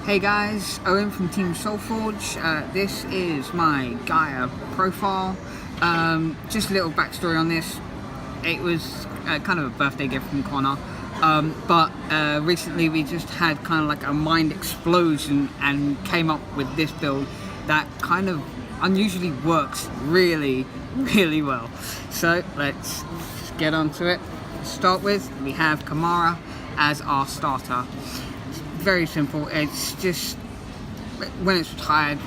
Hey guys, Owen from Team Soulforge. This is my Gaia profile. Just a little backstory on this. It was kind of a birthday gift from Connor, but recently we just had kind of like a mind explosion and came up with this build that kind of unusually works really well. So let's just get onto it. To start with, we have Kamara as our starter. Very simple. It's just when it's retired,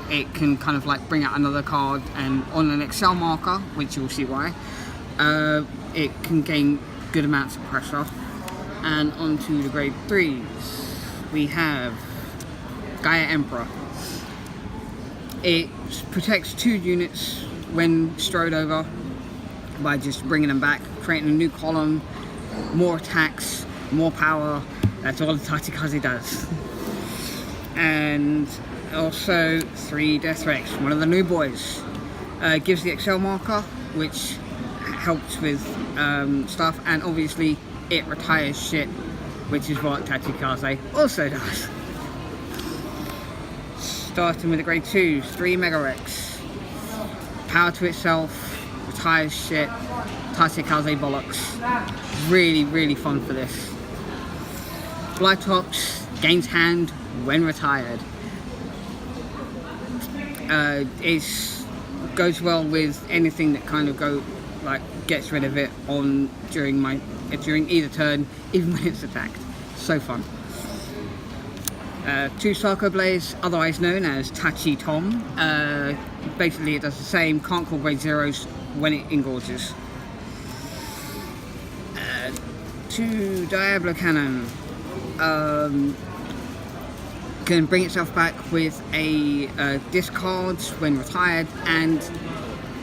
it can kind of like bring out another card, and on an Excel marker, which you'll see why, it can gain good amounts of pressure. And onto the grade 3s, we have Gaia Emperor. It protects 2 units when strode over by just bringing them back, creating a new column, more attacks, more power. That's all the Tachikaze does. And also 3 Death Rex, one of the new boys. Gives the Excel marker, which helps with stuff, and obviously it retires shit, which is what Tachikaze also does. Starting with the grade 2s, 3 Mega Rex. Power to itself, retires shit, Tachikaze bollocks. Really fun for this. Blytops gains hand when retired. It goes well with anything that kind of gets rid of it during either turn, even when it's attacked. So fun. 2 Sarko Blaze, otherwise known as Tachi Tom. Basically it does the same, can't call grade 0s when it engorges. 2 Diablo Cannon. Can bring itself back with a discard when retired, and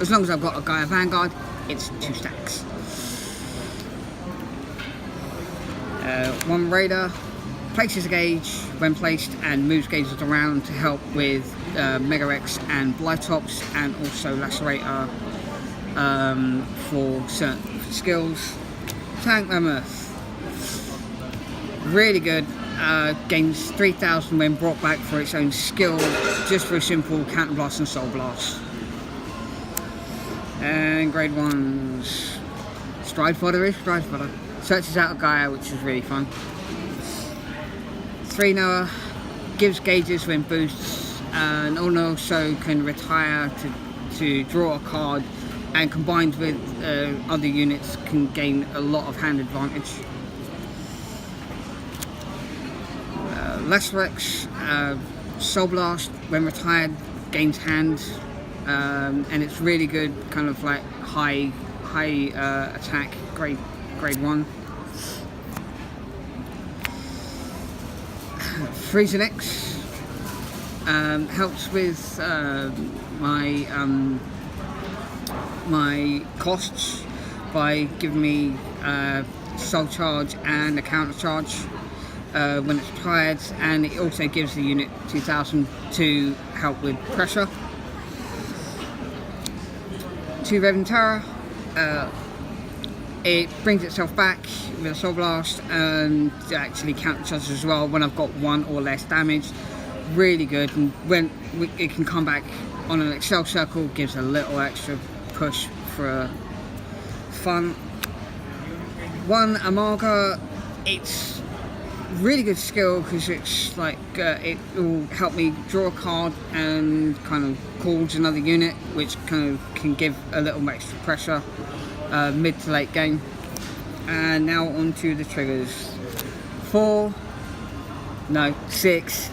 as long as I've got a Gaia Vanguard, it's 2 stacks. 1 Raider places a gauge when placed and moves gauges around to help with Mega Rex and Blytops, and also Lacerator for certain skills. Tank Mammoth. Really good. Gains 3,000 when brought back for its own skill, just for a simple Counter Blast and Soul Blast. And grade 1s, Stride Fodder. Searches out Gaia, which is really fun. 3 Noah, gives gauges when boosts, and also can retire to draw a card, and combined with other units can gain a lot of hand advantage. Lacerax, Soul Blast, when retired, gains hand, and it's really good, kind of like high attack, grade 1. Freezer X helps with my costs by giving me soul charge and a counter charge when it's retired, and it also gives the unit 2,000 to help with pressure. 2 Reventara, it brings itself back with a Soul Blast and actually counter charges as well when I've got 1 or less damage. Really good, and when it can come back on an Excel circle, gives a little extra push for fun. 1 Amarga, it's really good skill because it's like it will help me draw a card and kind of calls another unit, which kind of can give a little extra pressure mid to late game. And now onto the triggers. 6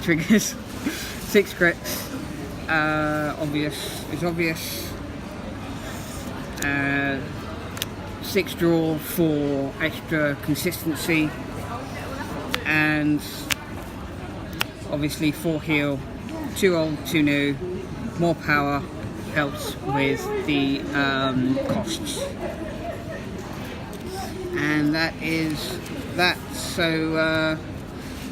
triggers. 6 crits. Obvious. 6 draw for extra consistency, and obviously 4 heal, 2 old, 2 new, more power, helps with the costs. And that is that. So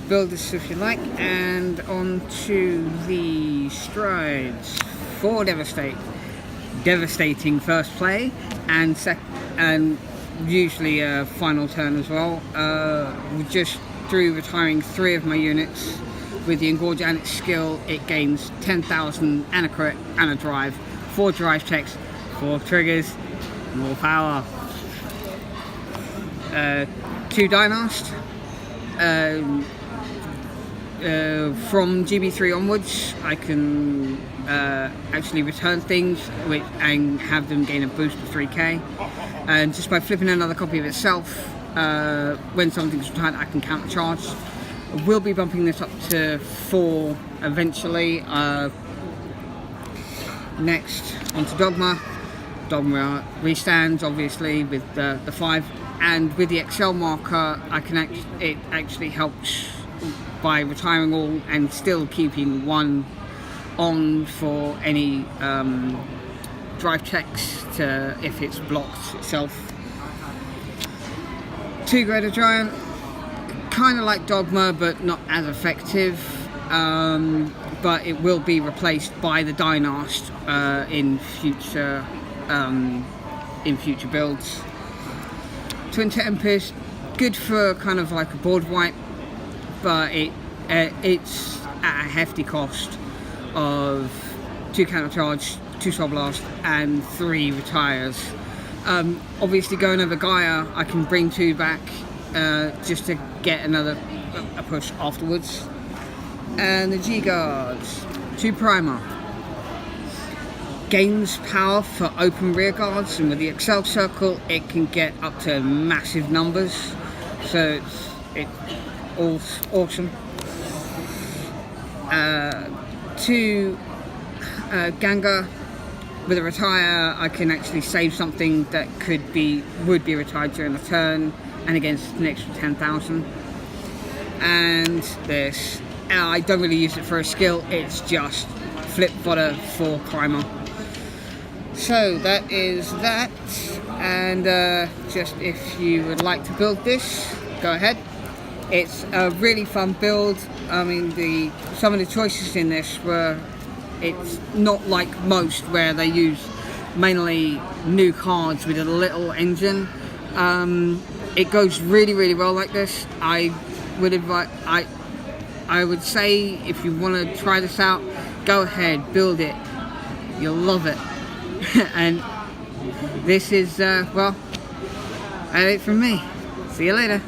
build this if you like, and on to the strides. 4 devastating first play, and usually a final turn as well. Just through retiring 3 of my units, with the Engorge and its skill, it gains 10,000 and a crit and a drive, 4 drive checks, 4 triggers, more power. 2 Dynast. From GB3 onwards, I can actually return things and have them gain a boost of 3k. And just by flipping another copy of itself, when something's returned, I can countercharge. We'll be bumping this up to 4 eventually. Next, onto Dogma. Dogma restands obviously with the 5, and with the Excel marker, it actually helps by retiring all and still keeping 1 on for any drive checks if it's blocked itself. 2 Greater Giant. Kind of like Dogma, but not as effective. But it will be replaced by the Dynast in future builds. Twin Tempest, good for kind of like a board wipe, but it's at a hefty cost of 2 countercharge, 2 Soul Blast, and 3 retires. Obviously, going over Gaia, I can bring 2 back. Just to get a push afterwards. And the G-Guards. 2 Primer. Gains power for open rear guards, and with the Excel circle it can get up to massive numbers. So it's awesome. 2 Ganga. With a retire, I can actually save something that would be retired during the turn, and against an extra 10,000. And this, I don't really use it for a skill, it's just flip fodder for primer. So that is that, and just if you would like to build this, go ahead. It's a really fun build. I mean, some of the choices in this it's not like most where they use mainly new cards with a little engine. It goes really well like this. I would say if you want to try this out, go ahead, build it. You'll love it. And this is, well, that's it from me. See you later.